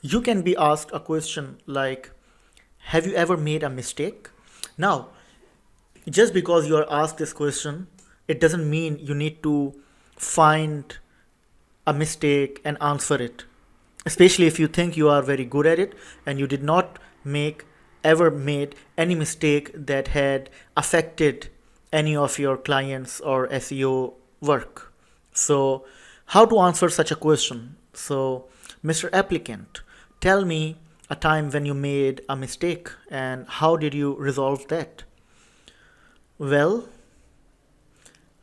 You can be asked a question like, have you ever made a mistake? Now, just because you are asked this question, it doesn't mean you need to find a mistake and answer it. Especially if you think you are very good at it and you did not make ever made any mistake that had affected any of your clients or SEO work. So, how to answer such a question? So, Mr. Applicant, tell me a time when you made a mistake and how did you resolve that? Well,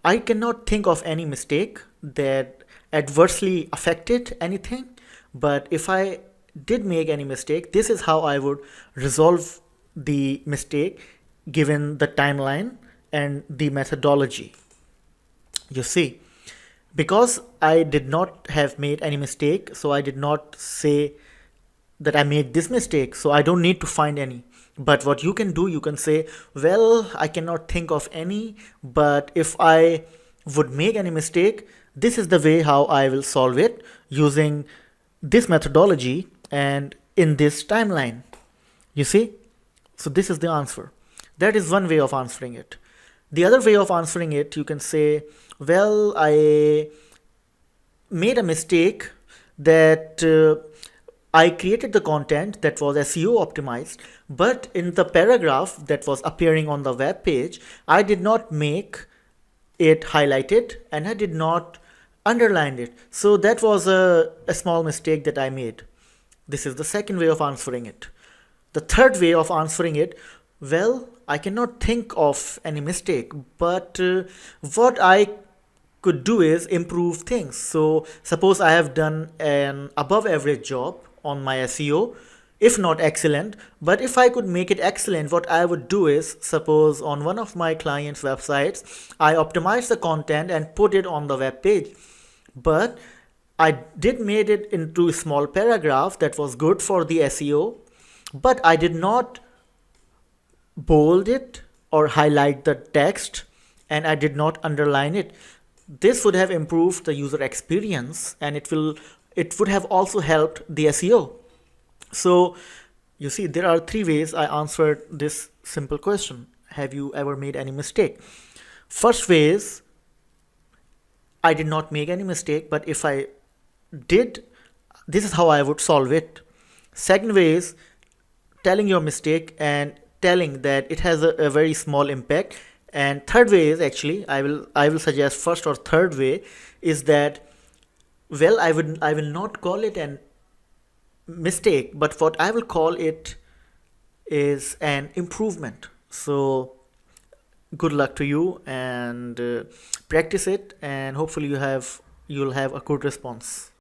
I cannot think of any mistake that adversely affected anything, but if I did make any mistake, this is how I would resolve the mistake given the timeline and the methodology. You see, because I did not have made any mistake, so I did not say that I made this mistake, so I don't need to find any. But what you can do, you can say, well, I cannot think of any, but if I would make any mistake, this is the way how I will solve it using this methodology and in this timeline. You see? So this is the answer. That is one way of answering it. The other way of answering it, you can say, well, I made a mistake that I created the content that was SEO optimized, but in the paragraph that was appearing on the web page, I did not make it highlighted and I did not underline it. So that was a small mistake that I made. This is the second way of answering it. The third way of answering it, well, I cannot think of any mistake, but what I could do is improve things. So suppose I have done an above average job on my SEO, if not excellent, but if I could make it excellent, what I would do is, suppose on one of my clients' websites, I optimize the content and put it on the web page, but I did made it into a small paragraph that was good for the SEO, but I did not bold it or highlight the text and I did not underline it. This would have improved the user experience and it would have also helped the SEO. So you see, there are three ways I answered this simple question. Have you ever made any mistake? First way is, I did not make any mistake, but if I did, this is how I would solve it. Second way is telling your mistake and telling that it has a very small impact. And third way is, actually I will suggest first or third way is that, well, I will not call it an mistake, but what I will call it is an improvement. So good luck to you and practice it, and hopefully you'll have a good response.